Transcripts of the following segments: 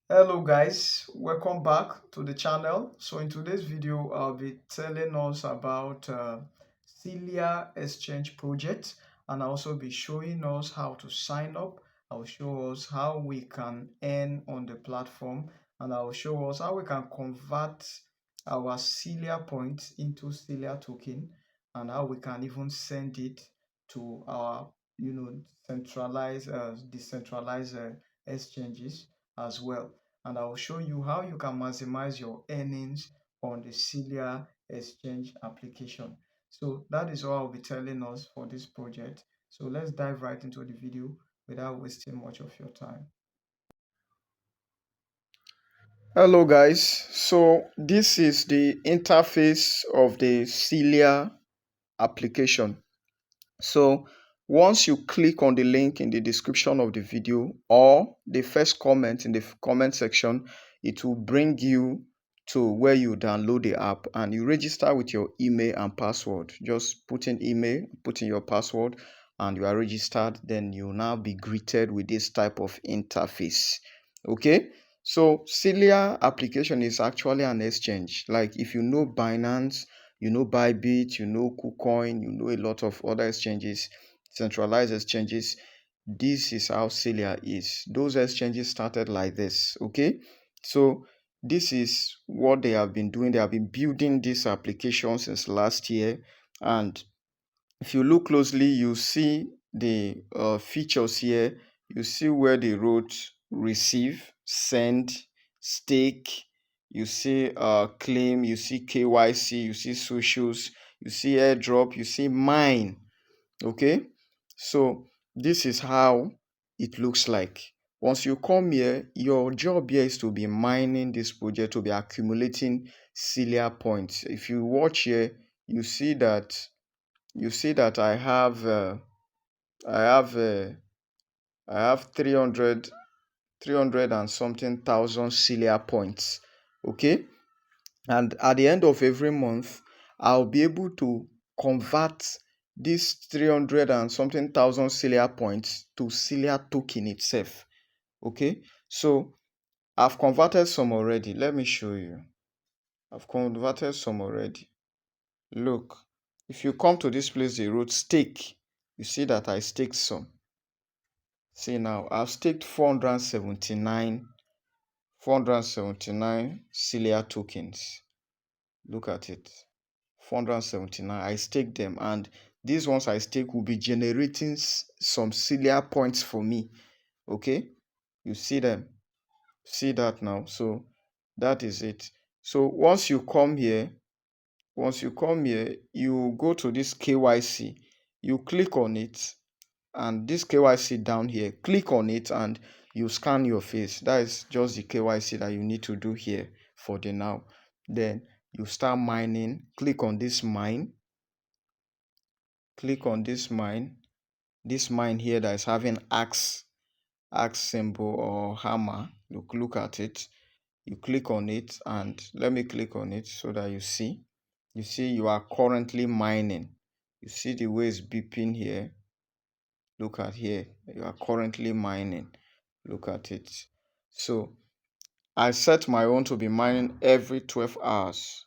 Hello guys, welcome back to the channel. So in today's video, I'll be telling us about Celia Exchange project, and I'll also be showing us how to sign up. I'll show us how we can earn on the platform, and I'll show us how we can convert our Celia points into Celia token, and how we can even send it to our centralized decentralized exchanges as well. And I will show you how you can maximize your earnings on the Celia Exchange application. So that is all I'll be telling us for this project. So let's dive right into the video without wasting much of your time. Hello guys, so this is the interface of the Celia application. So once you click on the link in the description of the video or the first comment in the comment section, it will bring you to where you download the app and you register with your email and password. Just put in email, put in your password, and you are registered. Then you'll now be greeted with this type of interface. Okay. So Celia application is actually an exchange. Like if you know Binance, you know Bybit, you know KuCoin, you know a lot of other exchanges, centralized exchanges. This is how Celia is. Those exchanges started like this, okay? So this is what they have been doing. They have been building this application since last year. And if you look closely, you see the features here. You see where they wrote receive, send, stake. You see claim, you see KYC, you see socials, you see airdrop, you see mine. Okay, so this is how it looks like. Once you come here, your job here is to be mining this project, to be accumulating Celia points. If you watch here, you see that I have I have uh, I have 300 and something thousand Celia points. Okay, and at the end of every month, I'll be able to convert this 300 and something thousand Celia points to Celia token itself. Okay, so I've converted some already. Let me show you. I've converted some already. Look, if you come to this place, they wrote stake. You see that I staked some. See now, I've staked 479 Celia tokens. Look at it. 479. I staked them, and these ones I stake will be generating some Celia points for me. Okay, you see them. See that now. So that is it. So once you come here, you go to this KYC. You click on it, and this KYC down here, click on it and you scan your face. That is just the KYC that you need to do here for the now. Then you start mining. Click on this mine. Click on this mine. This mine here that is having axe symbol or hammer. Look at it. You click on it, and let me click on it so that you see. You see you are currently mining. You see the way it's beeping here. Look at here. You are currently mining. Look at it. So I set my own to be mining every 12 hours.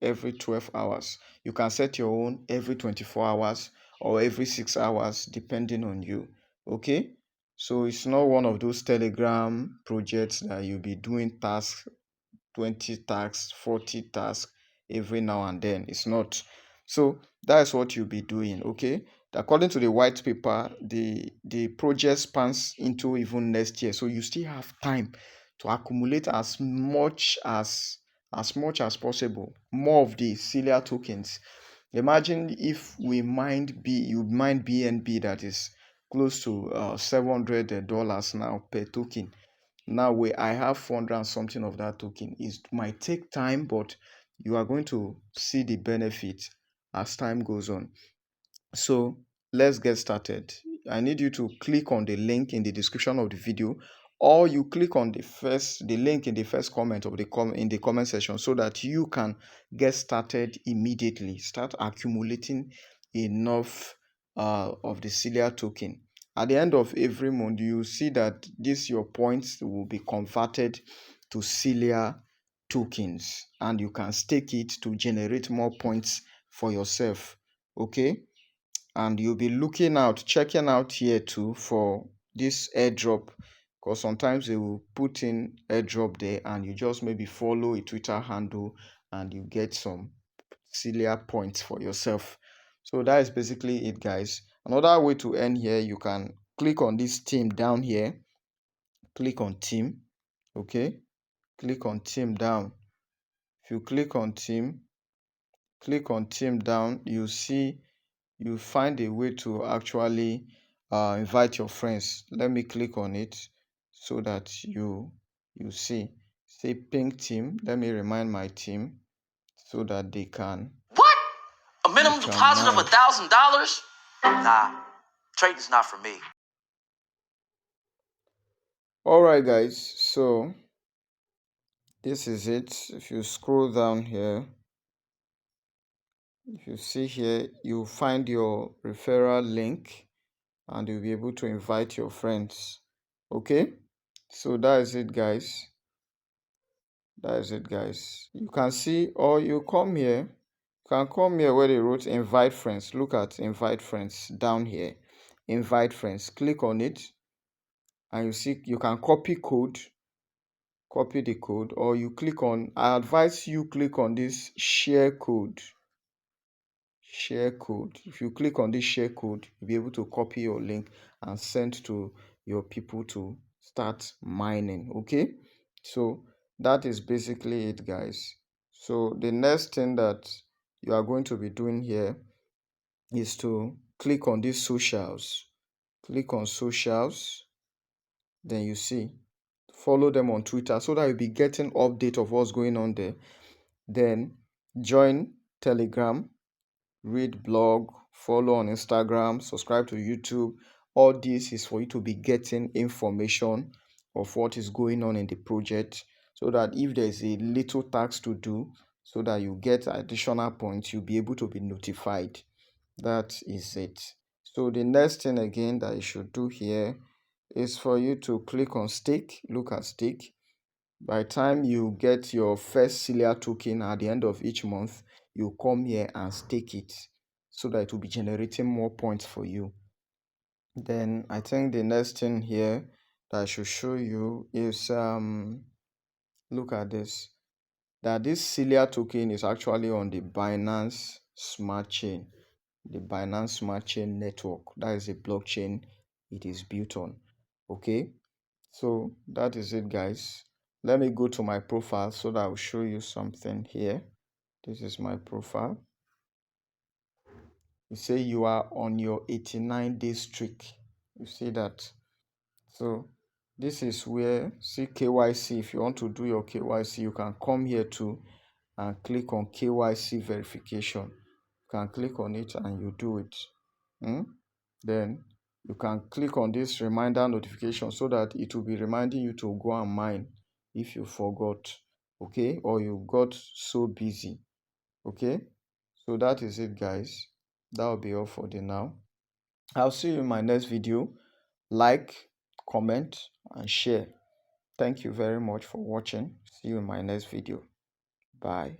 Every 12 hours. You can set your own every 24 hours or every 6 hours depending on you. Okay? So it's not one of those Telegram projects that you'll be doing tasks, 20 tasks, 40 tasks every now and then. It's not. So that's what you'll be doing. Okay, according to the white paper, the project spans into even next year, so you still have time to accumulate as much as possible, more of the Celia tokens. Imagine if we you mind BNB that is close to $700 now per token. Now where I have 400 and something of that token, it might take time, but you are going to see the benefit as time goes on. So let's get started. I need you to click on the link in the description of the video, or you click on the link in the first comment of in the comment section, so that you can get started immediately. Start accumulating enough of the Celia token. at the end of every month, you see that your points will be converted to Celia tokens, and you can stake it to generate more points for yourself. Okay, and you'll be checking out here too for this airdrop, because sometimes they will put in airdrop there, and you just maybe follow a Twitter handle and you get some Celia points for yourself. So that is basically it, guys. Another way to earn here, you can click on this team down here. Click on team. Okay, click on team down. If you click on team down, you find a way to actually invite your friends. Let me click on it so that you see. Say ping team. Let me remind my team so that they can. What? A minimum deposit of $1,000? Nah, trading is not for me. All right, guys. So this is it. If you scroll down here, if you see here, you find your referral link and you'll be able to invite your friends. Okay, so that is it, guys. You can see, or you can come here where they wrote invite friends. Look at invite friends down here. Invite friends. Click on it and you see you can copy the code, or you click on, I advise you click on this share code. If you click on this share code, you'll be able to copy your link and send to your people to start mining. Okay, so that is basically it, guys. So the next thing that you are going to be doing here is to click on these socials. Click on socials, then you see follow them on Twitter so that you'll be getting update of what's going on there. Then join Telegram, read blog, follow on Instagram, subscribe to YouTube. All this is for you to be getting information of what is going on in the project, so that if there's a little task to do, so that you get additional points, you'll be able to be notified. That is it. So the next thing again that you should do here is for you to click on stake. Look at stake. By the time you get your first Celia token at the end of each month, you come here and stake it so that it will be generating more points for you. Then I think the next thing here that I should show you is look at this. That this Celia token is actually on the Binance Smart Chain. The Binance Smart Chain network. That is the blockchain it is built on. Okay, so that is it, guys. Let me go to my profile so that I'll show you something here. This is my profile. You say you are on your 89-day streak. You see that. So this is where, see KYC. If you want to do your KYC, you can come here too and click on KYC verification. You can click on it and you do it. Then you can click on this reminder notification so that it will be reminding you to go and mine if you forgot, okay, or you got so busy. Okay, so that is it, guys. That will be all for the now. I'll see you in my next video. Like, comment and share. Thank you very much for watching. See you in my next video. Bye.